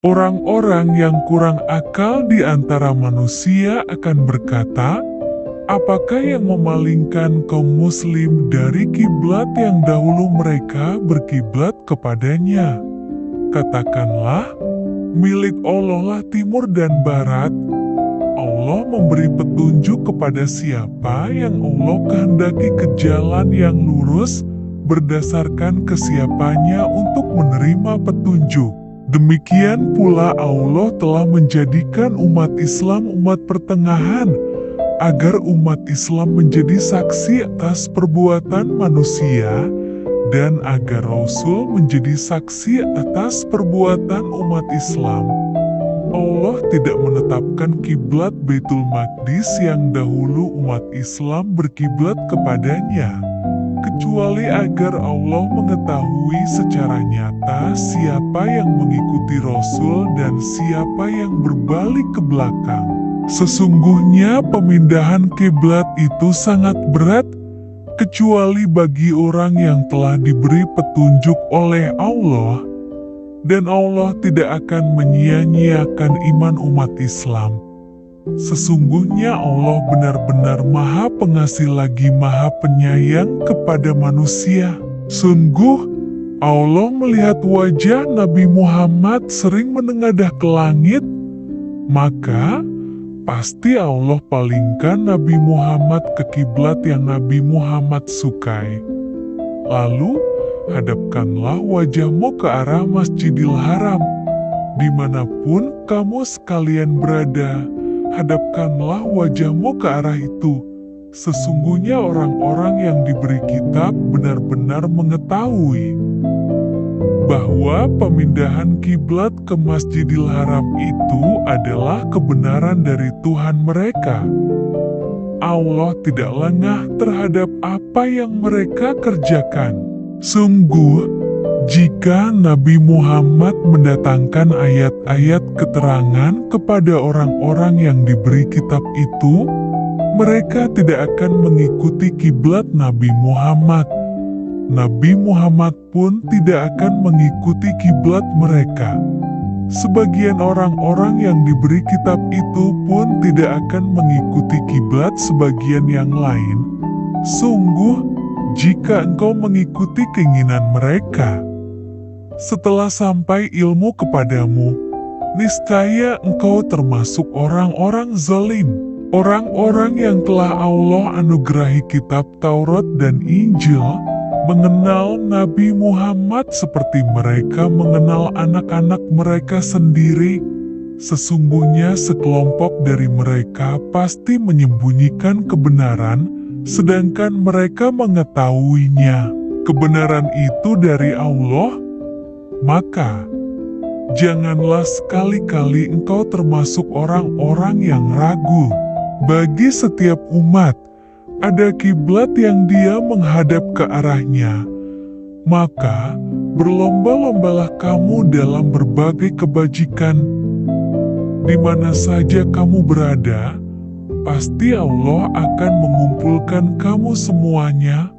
Orang-orang yang kurang akal di antara manusia akan berkata, apakah yang memalingkan kaum muslim dari kiblat yang dahulu mereka berkiblat kepadanya? Katakanlah, milik Allah lah timur dan barat. Allah memberi petunjuk kepada siapa yang Allah kehendaki ke jalan yang lurus berdasarkan kesiapannya untuk menerima petunjuk. Demikian pula Allah telah menjadikan umat Islam umat pertengahan, agar umat Islam menjadi saksi atas perbuatan manusia, dan agar Rasul menjadi saksi atas perbuatan umat Islam. Allah tidak menetapkan kiblat Baitul Maqdis yang dahulu umat Islam berkiblat kepadanya, kecuali agar Allah mengetahui secara nyata siapa yang mengikuti Rasul dan siapa yang berbalik ke belakang. Sesungguhnya pemindahan kiblat itu sangat berat, kecuali bagi orang yang telah diberi petunjuk oleh Allah, dan Allah tidak akan menyia-nyiakan iman umat Islam. Sesungguhnya Allah benar-benar Maha Pengasih lagi Maha Penyayang kepada manusia. Sungguh, Allah melihat wajah Nabi Muhammad sering menengadah ke langit, maka pasti Allah palingkan Nabi Muhammad ke kiblat yang Nabi Muhammad sukai. Lalu, hadapkanlah wajahmu ke arah Masjidil Haram. Dimanapun kamu sekalian berada, hadapkanlah wajahmu ke arah itu. Sesungguhnya orang-orang yang diberi kitab benar-benar mengetahui bahwa pemindahan kiblat ke Masjidil Haram itu adalah kebenaran dari Tuhan mereka. Allah tidak lengah terhadap apa yang mereka kerjakan. Sungguh, jika Nabi Muhammad mendatangkan ayat-ayat keterangan kepada orang-orang yang diberi kitab itu, mereka tidak akan mengikuti kiblat Nabi Muhammad. Nabi Muhammad pun tidak akan mengikuti kiblat mereka. Sebagian orang-orang yang diberi kitab itu pun tidak akan mengikuti kiblat sebagian yang lain. Sungguh, jika engkau mengikuti keinginan mereka, setelah sampai ilmu kepadamu, niscaya engkau termasuk orang-orang zalim. Orang-orang yang telah Allah anugerahi kitab Taurat dan Injil mengenal Nabi Muhammad seperti mereka mengenal anak-anak mereka sendiri. Sesungguhnya sekelompok dari mereka pasti menyembunyikan kebenaran, sedangkan mereka mengetahuinya. Kebenaran itu dari Allah, maka janganlah sekali-kali engkau termasuk orang-orang yang ragu. Bagi setiap umat, ada kiblat yang dia menghadap ke arahnya. Maka, berlomba-lombalah kamu dalam berbagai kebajikan. Di mana saja kamu berada, pasti Allah akan mengumpulkan kamu semuanya.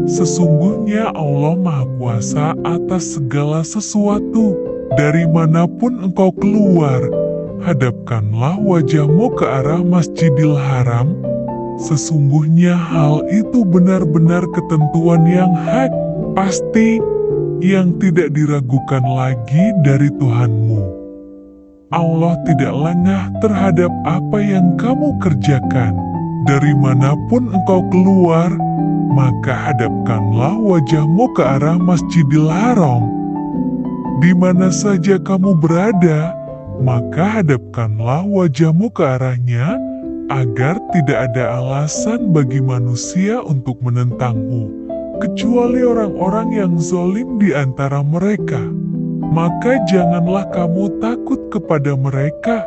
Sesungguhnya Allah Maha Kuasa atas segala sesuatu. Dari manapun engkau keluar, hadapkanlah wajahmu ke arah Masjidil Haram. Sesungguhnya hal itu benar-benar ketentuan yang hak, pasti, yang tidak diragukan lagi dari Tuhanmu. Allah tidak lengah terhadap apa yang kamu kerjakan. Dari manapun engkau keluar, maka hadapkanlah wajahmu ke arah Masjidil Haram. Di mana saja kamu berada, maka hadapkanlah wajahmu ke arahnya, agar tidak ada alasan bagi manusia untuk menentangmu, kecuali orang-orang yang zalim di antara mereka. Maka janganlah kamu takut kepada mereka,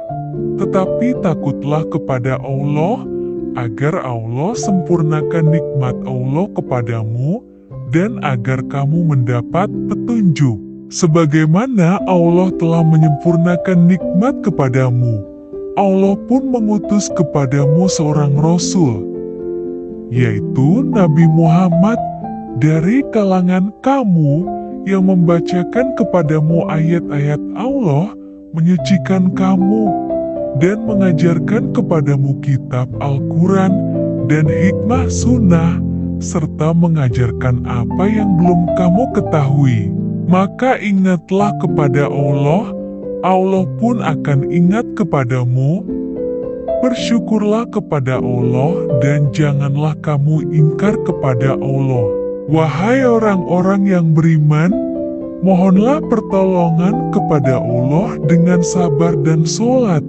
tetapi takutlah kepada Allah, agar Allah sempurnakan nikmat Allah kepadamu, dan agar kamu mendapat petunjuk. Sebagaimana Allah telah menyempurnakan nikmat kepadamu, Allah pun mengutus kepadamu seorang Rasul, yaitu Nabi Muhammad, dari kalangan kamu yang membacakan kepadamu ayat-ayat Allah, menyucikan kamu, dan mengajarkan kepadamu kitab Al-Quran dan hikmah sunnah, serta mengajarkan apa yang belum kamu ketahui. Maka ingatlah kepada Allah, Allah pun akan ingat kepadamu. Bersyukurlah kepada Allah dan janganlah kamu ingkar kepada Allah. Wahai orang-orang yang beriman, mohonlah pertolongan kepada Allah dengan sabar dan sholat.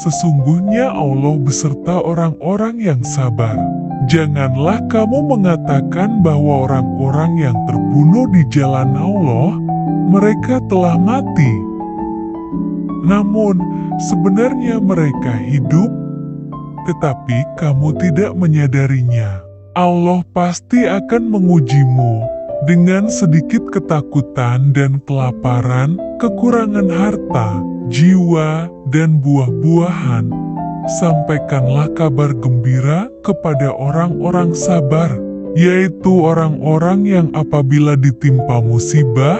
Sesungguhnya Allah beserta orang-orang yang sabar. Janganlah kamu mengatakan bahwa orang-orang yang terbunuh di jalan Allah, mereka telah mati. Namun, sebenarnya mereka hidup, tetapi kamu tidak menyadarinya. Allah pasti akan mengujimu dengan sedikit ketakutan dan kelaparan, kekurangan harta, jiwa, dan buah-buahan. Sampaikanlah kabar gembira kepada orang-orang sabar, yaitu orang-orang yang apabila ditimpa musibah,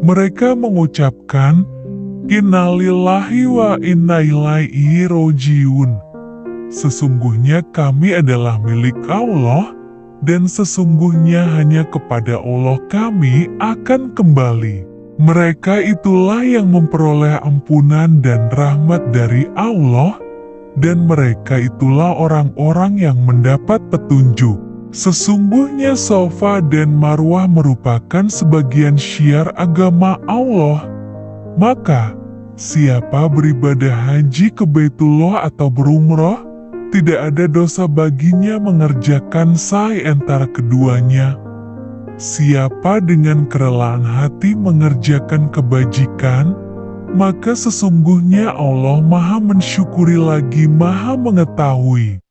mereka mengucapkan, Innalillahi wa inna ilaihi rojiun. Sesungguhnya kami adalah milik Allah, dan sesungguhnya hanya kepada Allah kami akan kembali. Mereka itulah yang memperoleh ampunan dan rahmat dari Allah, dan mereka itulah orang-orang yang mendapat petunjuk. Sesungguhnya Safa dan Marwah merupakan sebagian syiar agama Allah. Maka, siapa beribadah haji ke Baitullah atau berumrah, tidak ada dosa baginya mengerjakan sa'i antara keduanya. Siapa dengan kerelaan hati mengerjakan kebajikan, maka sesungguhnya Allah Maha mensyukuri lagi Maha mengetahui.